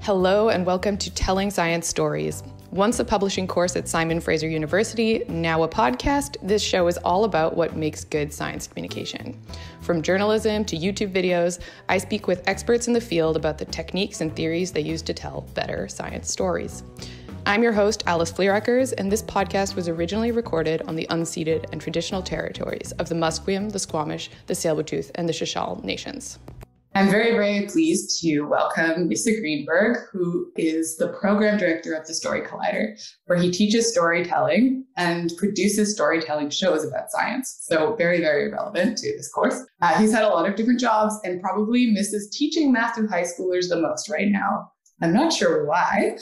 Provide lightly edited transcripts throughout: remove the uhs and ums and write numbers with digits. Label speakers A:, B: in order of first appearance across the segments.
A: Hello and welcome to Telling Science Stories. Once a publishing course at Simon Fraser University, now a podcast, this show is all about what makes good science communication. From journalism to YouTube videos, I speak with experts in the field about the techniques and theories they use to tell better science stories. I'm your host, Alice Fleerackers, and this podcast was originally recorded on the unceded and traditional territories of the Musqueam, the Squamish, the Tsleil-Waututh, and the Shishal nations. I'm very, very pleased to welcome Nisse Greenberg, who is the program director of the Story Collider, where he teaches storytelling and produces storytelling shows about science. So very, very relevant to this course. He's had a lot of different jobs and probably misses teaching math to high schoolers the most right now. I'm not sure why.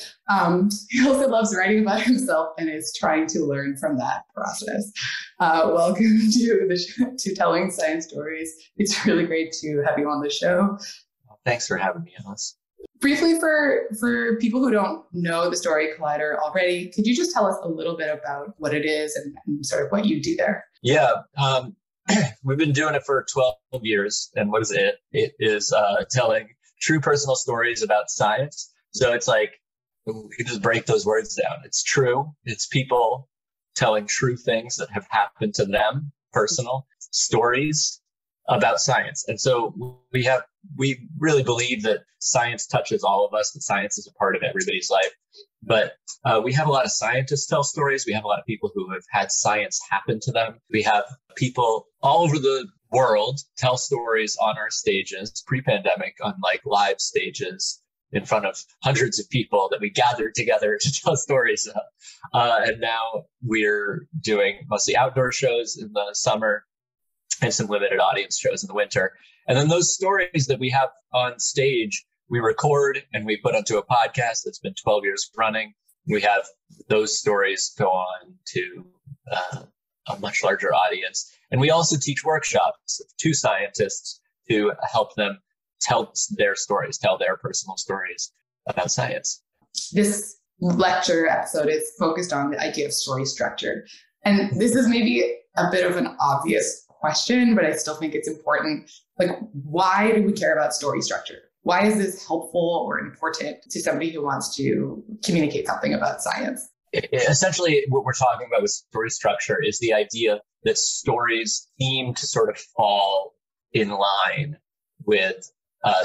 A: He also loves writing about himself and is trying to learn from that process. Welcome to Telling Science Stories. It's really great to have you on the show.
B: Thanks for having me, Alice.
A: Briefly, for people who don't know the Story Collider already, could you just tell us a little bit about what it is and sort of what you do there?
B: Yeah, we've been doing it for 12 years. And what is it? It is telling true personal stories about science. So it's like, we can just break those words down. It's true. It's people telling true things that have happened to them, personal stories about science. And so we really believe that science touches all of us, that science is a part of everybody's life. But we have a lot of scientists tell stories. We have a lot of people who have had science happen to them. We have people all over the world tell stories on our stages, pre-pandemic, on like live stages in front of hundreds of people that we gathered together to tell stories of. And now we're doing mostly outdoor shows in the summer and some limited audience shows in the winter. And then those stories that we have on stage, we record and we put onto a podcast that's been 12 years running. We have those stories go on to a much larger audience. And we also teach workshops to scientists to help them tell their stories, tell their personal stories about science.
A: This lecture episode is focused on the idea of story structure. And this is maybe a bit of an obvious question, but I still think it's important. Like, why do we care about story structure? Why is this helpful or important to somebody who wants to communicate something about science?
B: Essentially, what we're talking about with story structure is the idea that stories seem to sort of fall in line with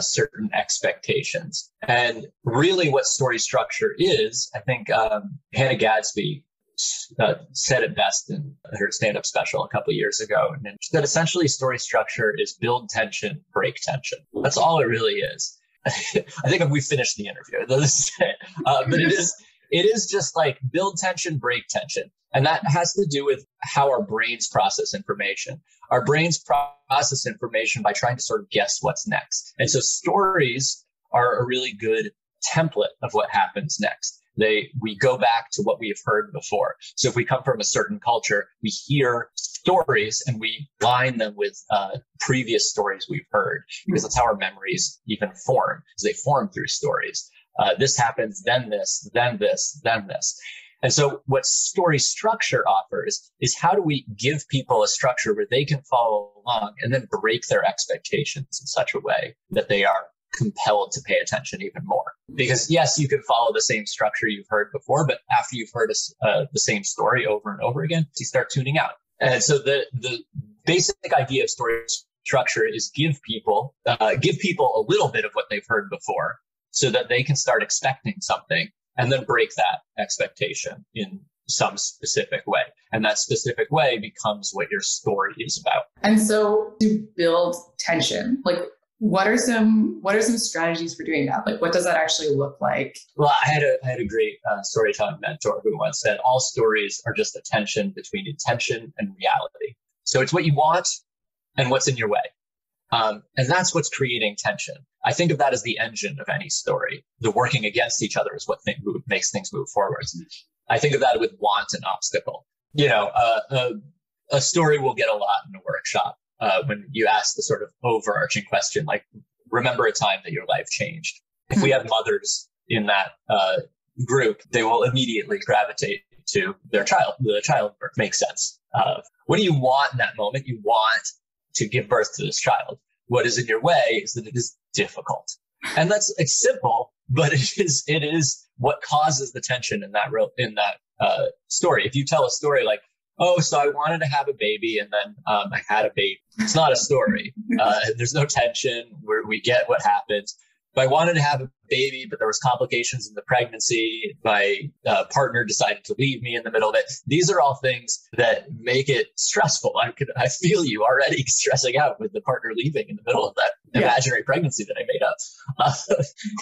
B: certain expectations. And really what story structure is, I think Hannah Gadsby said it best in her stand-up special a couple of years ago. And she said essentially story structure is build tension, break tension. That's all it really is. I think we finished the interview. But it is just like build tension, break tension. And that has to do with how our brains process information. Our brains process information by trying to sort of guess what's next. And so stories are a really good template of what happens next. We go back to what we have heard before. So if we come from a certain culture, we hear stories and we line them with previous stories we've heard, because that's how our memories even form, because they form through stories. This happens, then this, then this, then this. And so what story structure offers is how do we give people a structure where they can follow along and then break their expectations in such a way that they are compelled to pay attention even more. Because yes, you can follow the same structure you've heard before, but after you've heard the same story over and over again, you start tuning out. And so the basic idea of story structure is give people a little bit of what they've heard before so that they can start expecting something and then break that expectation in some specific way. And that specific way becomes what your story is about. And so to build tension, like what are some strategies for doing that? Like, what does that actually look like? Well, I had a great storytelling mentor who once said, all stories are just a tension between intention and reality. So it's what you want and what's in your way. And that's what's creating tension. I think of that as the engine of any story. The working against each other is what makes things move forwards. I think of that with want and obstacle. A story will get a lot in a workshop when you ask the sort of overarching question, like, remember a time that your life changed. If we have mothers in that group, they will immediately gravitate to their child. The childbirth makes sense. What do you want in that moment? You want to give birth to this child. What is in your way is that it is difficult. And it's simple, but it is what causes the tension in that story. If you tell a story like, oh, so I wanted to have a baby and then I had a baby, it's not a story. There's no tension where we get what happens. If I wanted to have a baby, but there was complications in the pregnancy, my partner decided to leave me in the middle of it. These are all things that make it stressful. I feel you already stressing out with the partner leaving in the middle of that imaginary pregnancy that I made up.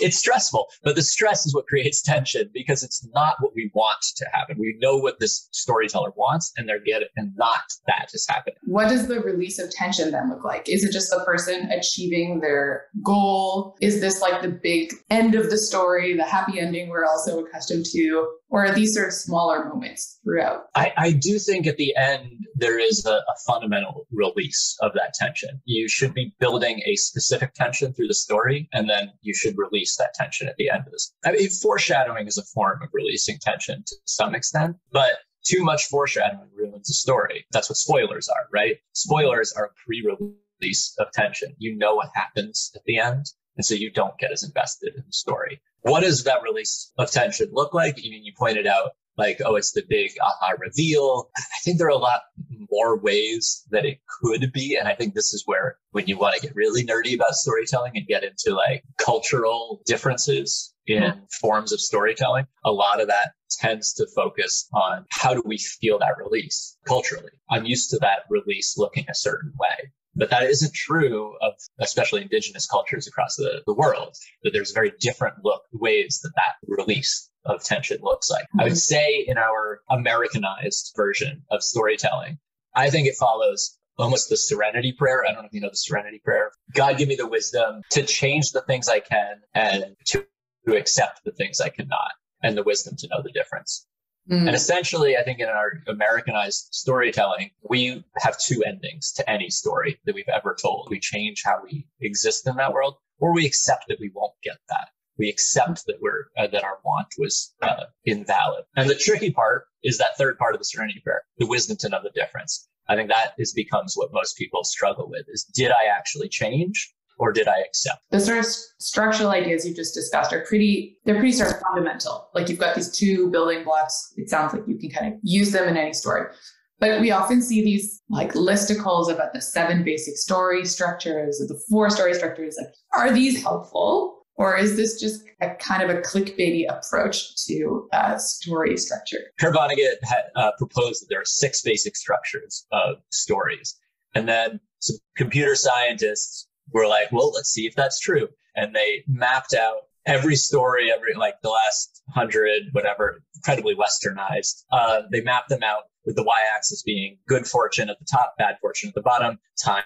B: It's stressful, but the stress is what creates tension because it's not what we want to happen. We know what this storyteller wants and they're getting, and not that is happening.
A: What does the release of tension then look like? Is it just the person achieving their goal? Is this like the big end of the story, the happy ending we're also accustomed to? Or are these sort of smaller moments throughout?
B: I do think at the end, there is a fundamental release of that tension. You should be building a specific tension through the story, and then you should release that tension at the end of this. I mean, foreshadowing is a form of releasing tension to some extent, but too much foreshadowing ruins a story. That's what spoilers are, right? Spoilers are a pre-release of tension. You know what happens at the end, and so you don't get as invested in the story. What does that release of tension look like? You pointed out like, oh, it's the big aha reveal. I think there are a lot more ways that it could be. And I think this is where, when you want to get really nerdy about storytelling and get into like cultural differences in forms of storytelling, a lot of that tends to focus on how do we feel that release culturally. I'm used to that release looking a certain way. But that isn't true of especially indigenous cultures across the world, that there's very different ways that release of tension looks like. I would say in our Americanized version of storytelling, I think it follows almost the serenity prayer. I don't know if you know the serenity prayer. God, give me the wisdom to change the things I can and to accept the things I cannot, and the wisdom to know the difference. And essentially, I think in our Americanized storytelling, we have two endings to any story that we've ever told. We change how we exist in that world, or we accept that we won't get that. We accept that that our want was invalid. And the tricky part is that third part of the serenity prayer, the wisdom to know the difference. I think that becomes what most people struggle with is, did I actually change? Or did I accept?
A: The sort of structural ideas you just discussed they're pretty sort of fundamental. Like you've got these two building blocks. It sounds like you can kind of use them in any story. But we often see these like listicles about the 7 basic story structures or the 4 story structures. Like, are these helpful? Or is this just a kind of a clickbaity approach to story structure?
B: Kurt Vonnegut had proposed that there are 6 basic structures of stories. And then some computer scientists were like, well, let's see if that's true. And they mapped out every story, like the last 100, whatever, incredibly westernized. They mapped them out with the y-axis being good fortune at the top, bad fortune at the bottom, time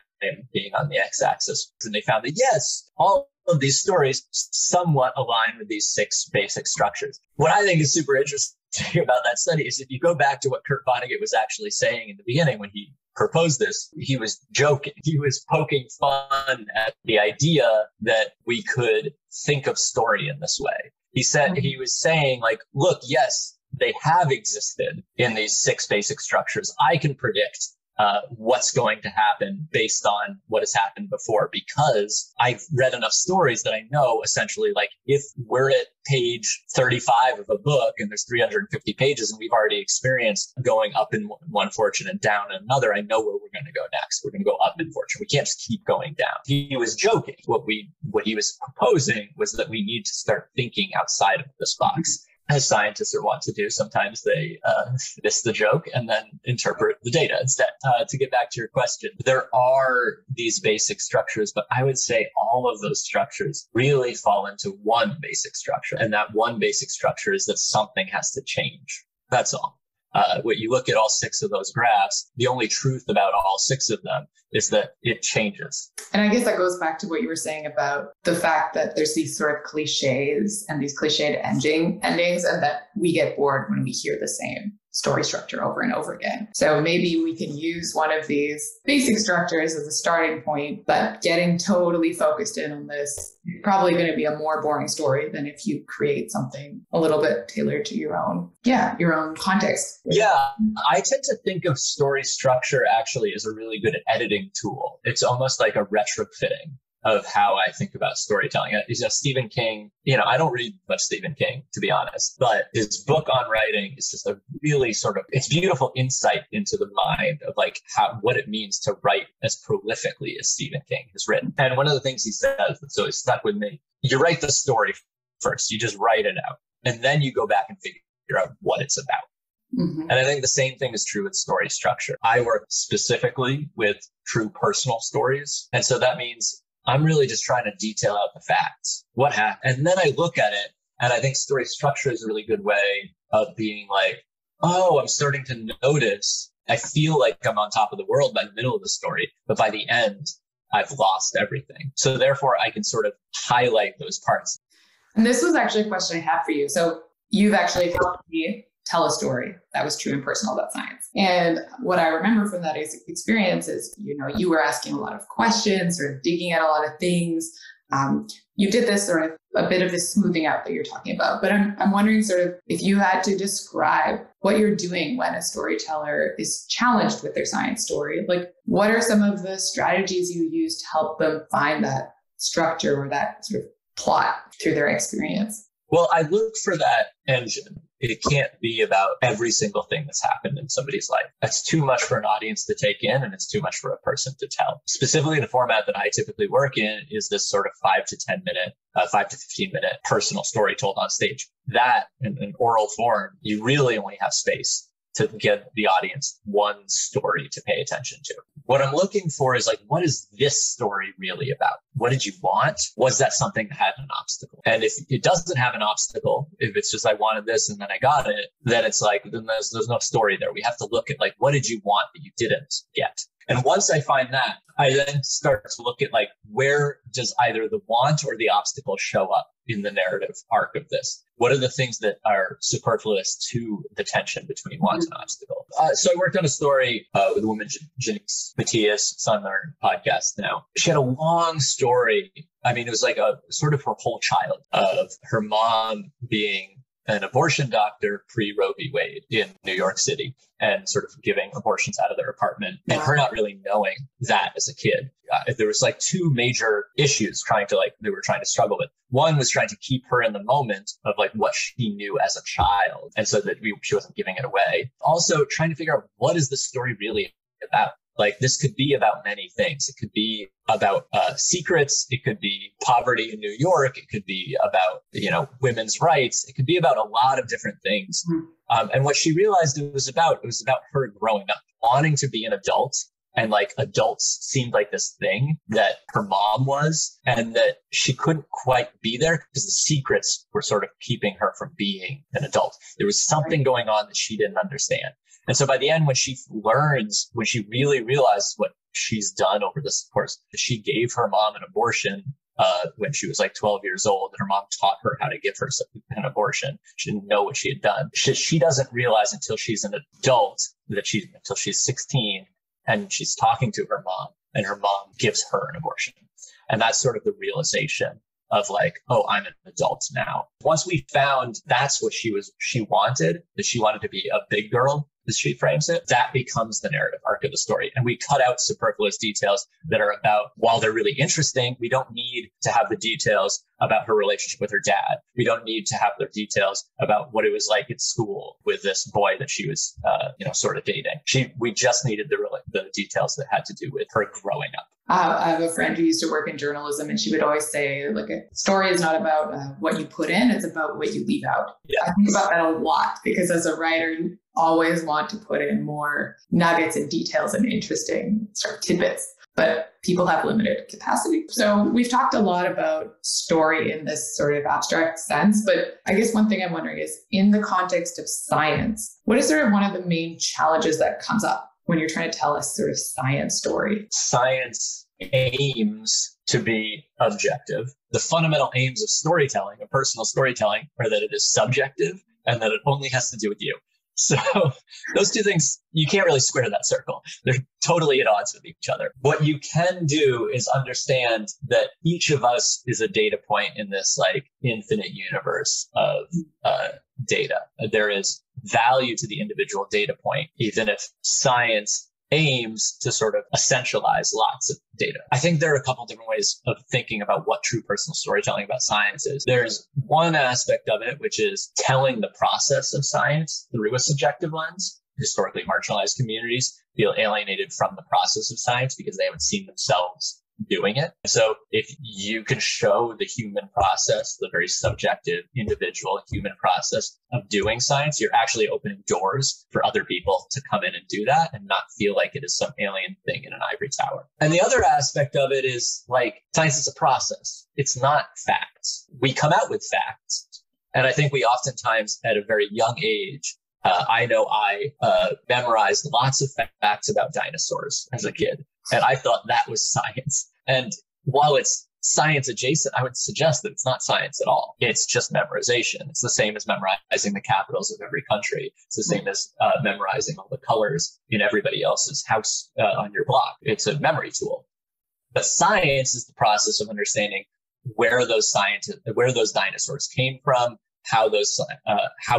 B: being on the x-axis. And they found that, yes, all of these stories somewhat align with these 6 basic structures. What I think is super interesting about that study is if you go back to what Kurt Vonnegut was actually saying in the beginning when he proposed this, he was joking. He was poking fun at the idea that we could think of story in this way. He was saying like, look, yes, they have existed in these 6 basic structures. I can predict what's going to happen based on what has happened before, because I've read enough stories that I know essentially, like, if we're at page 35 of a book and there's 350 pages and we've already experienced going up in one fortune and down in another, I know where we're going to go next. We're going to go up in fortune. We can't just keep going down. He was joking. What he was proposing was that we need to start thinking outside of this box. As scientists are wont to do, sometimes they miss the joke and then interpret the data instead. To get back to your question, there are these basic structures, but I would say all of those structures really fall into one basic structure. And that one basic structure is that something has to change. That's all. When you look at all 6 of those graphs, the only truth about all 6 of them is that it changes.
A: And I guess that goes back to what you were saying about the fact that there's these sort of cliches and these cliched endings, and that we get bored when we hear the same story structure over and over again. So maybe we can use one of these basic structures as a starting point, but getting totally focused in on this is probably going to be a more boring story than if you create something a little bit tailored to your own context.
B: Yeah, I tend to think of story structure actually as a really good editing tool. It's almost like a retrofitting of how I think about storytelling. Stephen King, I don't read much Stephen King, to be honest, but his book on writing is just a really it's beautiful insight into the mind of like what it means to write as prolifically as Stephen King has written. And one of the things he says that's always stuck with me, you write the story first, you just write it out, and then you go back and figure out what it's about. Mm-hmm. And I think the same thing is true with story structure. I work specifically with true personal stories. And so that means I'm really just trying to detail out the facts, what happened. And then I look at it, and I think story structure is a really good way of being like, oh, I'm starting to notice. I feel like I'm on top of the world by the middle of the story, but by the end, I've lost everything. So therefore, I can sort of highlight those parts.
A: And this was actually a question I had for you. So you've actually helped me tell a story that was true and personal about science. And what I remember from that experience is, you were asking a lot of questions, sort of digging at a lot of things. You did this sort of a bit of this smoothing out that you're talking about. But I'm wondering sort of if you had to describe what you're doing when a storyteller is challenged with their science story, like what are some of the strategies you use to help them find that structure or that sort of plot through their experience?
B: Well, I look for that engine. It can't be about every single thing that's happened in somebody's life. That's too much for an audience to take in, and it's too much for a person to tell. Specifically, the format that I typically work in is this sort of 5 to 15 minute personal story told on stage. That in an oral form, you really only have space to give the audience one story to pay attention to. What I'm looking for is like, what is this story really about? What did you want? Was that something that had an obstacle? And if it doesn't have an obstacle, if it's just I wanted this and then I got it, then it's like, then there's no story there. We have to look at like, what did you want that you didn't get? And once I find that, I then start to look at like, where does either the want or the obstacle show up in the narrative arc of this? What are the things that are superfluous to the tension between want and obstacle? So I worked on a story with a woman, Janice Matthias, it's on our podcast now. She had a long story. I mean, it was like a sort of her whole child of her mom being an abortion doctor pre-Roe v. Wade in New York City and sort of giving abortions out of their apartment and her not really knowing that as a kid. There was like two major issues they were trying to struggle with. One was trying to keep her in the moment of like what she knew as a child. And so that she wasn't giving it away. Also trying to figure out what is the story really about? Like this could be about many things. It could be about secrets. It could be poverty in New York. It could be about, women's rights. It could be about a lot of different things. Mm-hmm. And what she realized it was about her growing up, wanting to be an adult. And like adults seemed like this thing that her mom was, and that she couldn't quite be there because the secrets were sort of keeping her from being an adult. There was something going on that she didn't understand. And so by the end, when she really realizes what she's done over this course, she gave her mom an abortion when she was like 12 years old, and her mom taught her how to give her an abortion. She didn't know what she had done. She doesn't realize until she's an adult until she's 16 and she's talking to her mom, and her mom gives her an abortion. And that's sort of the realization of like, oh, I'm an adult now. Once we found that's what she wanted, that she wanted to be a big girl, as she frames it, that becomes the narrative arc of the story. And we cut out superfluous details that are about, while they're really interesting, we don't need to have the details about her relationship with her dad. We don't need to have the details about what it was like at school with this boy that she was, sort of dating. We just needed the details that had to do with her growing up.
A: I have a friend who used to work in journalism, and she would always say, like, a story is not about what you put in, it's about what you leave out. Yeah. I think about that a lot because as a writer, you always want to put in more nuggets and details and interesting sort of tidbits, but people have limited capacity. So we've talked a lot about story in this sort of abstract sense, but I guess one thing I'm wondering is, in the context of science, what is sort of one of the main challenges that comes up when you're trying to tell a sort of science story?
B: Science aims to be objective. The fundamental aims of storytelling, of personal storytelling, are that it is subjective and that it only has to do with you. So those two things, you can't really square that circle. They're totally at odds with each other. What you can do is understand that each of us is a data point in this like infinite universe of data. There is value to the individual data point, even if science aims to sort of essentialize lots of data. I think there are a couple different ways of thinking about what true personal storytelling about science is. There's one aspect of it, which is telling the process of science through a subjective lens. Historically marginalized communities feel alienated from the process of science because they haven't seen themselves doing it. So if you can show the human process, the very subjective, individual human process of doing science, you're actually opening doors for other people to come in and do that and not feel like it is some alien thing in an ivory tower. And the other aspect of it is like science is a process. It's not facts. We come out with facts. And I think we oftentimes at a very young age, I know I memorized lots of facts about dinosaurs as a kid, and I thought that was science. And while it's science adjacent, I would suggest that it's not science at all. It's just memorization. It's the same as memorizing the capitals of every country. It's the same as memorizing all the colors in everybody else's house on your block. It's a memory tool. But science is the process of understanding where those dinosaurs came from, how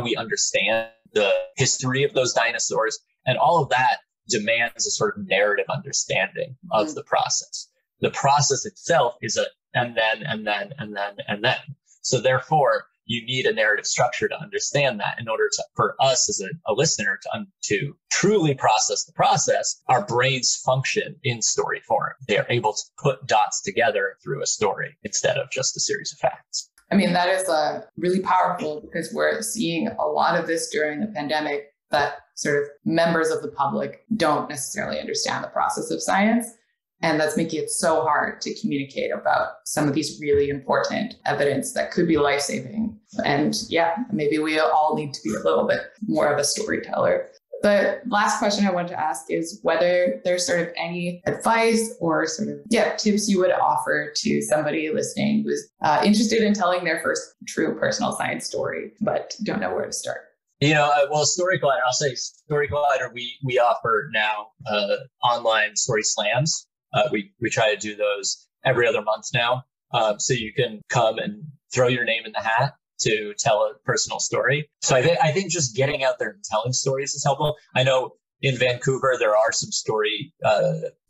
B: we understand the history of those dinosaurs, and all of that demands a sort of narrative understanding of the process. The process itself is and then. So therefore, you need a narrative structure to understand that. In order for us as a listener to truly process the process, our brains function in story form. They are able to put dots together through a story instead of just a series of facts.
A: I mean, that is really powerful because we're seeing a lot of this during the pandemic, that sort of members of the public don't necessarily understand the process of science. And that's making it so hard to communicate about some of these really important evidence that could be life-saving. And yeah, maybe we all need to be a little bit more of a storyteller. The last question I wanted to ask is whether there's sort of any advice or sort of tips you would offer to somebody listening who's interested in telling their first true personal science story, but don't know where to start.
B: Well, Story Collider, I'll say Story Collider, we offer now online story slams. We try to do those every other month now. So you can come and throw your name in the hat to tell a personal story. So I think just getting out there and telling stories is helpful. I know in Vancouver, there are some story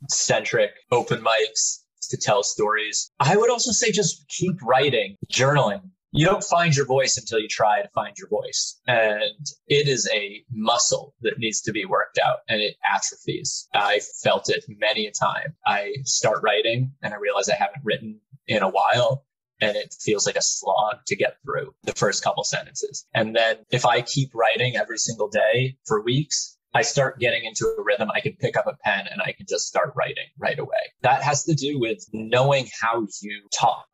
B: centric open mics to tell stories. I would also say just keep writing, journaling. You don't find your voice until you try to find your voice. And it is a muscle that needs to be worked out, and it atrophies. I felt it many a time. I start writing and I realize I haven't written in a while, and it feels like a slog to get through the first couple sentences. And then if I keep writing every single day for weeks, I start getting into a rhythm. I can pick up a pen and I can just start writing right away. That has to do with knowing how you talk,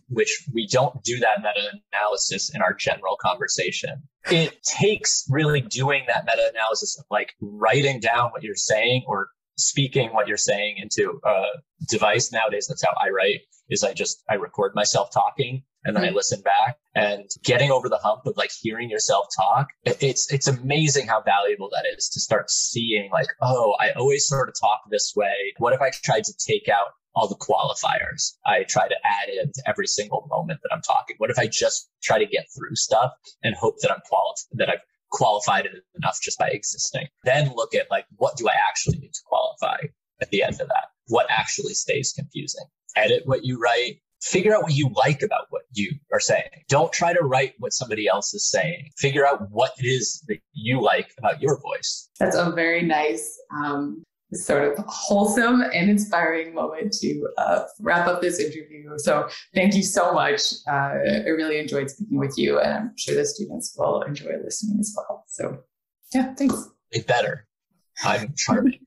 B: which we don't do that meta-analysis in our general conversation. It takes really doing that meta-analysis of like writing down what you're saying or speaking what you're saying into a device. Nowadays, that's how I write, is I record myself talking and then I listen back, and getting over the hump of like hearing yourself talk. It's amazing how valuable that is to start seeing like, oh, I always sort of talk this way. What if I tried to take out all the qualifiers I try to add into every single moment that I'm talking? What if I just try to get through stuff and hope that I've qualified it enough just by existing? Then look at like, what do I actually need to qualify at the end of that? What actually stays confusing? Edit what you write. Figure out what you like about what you are saying. Don't try to write what somebody else is saying. Figure out what it is that you like about your voice. That's
A: a very nice, sort of wholesome and inspiring moment to wrap up this interview. So thank you so much. I really enjoyed speaking with you, and I'm sure the students will enjoy listening as well. So yeah, thanks.
B: They better. I'm charming.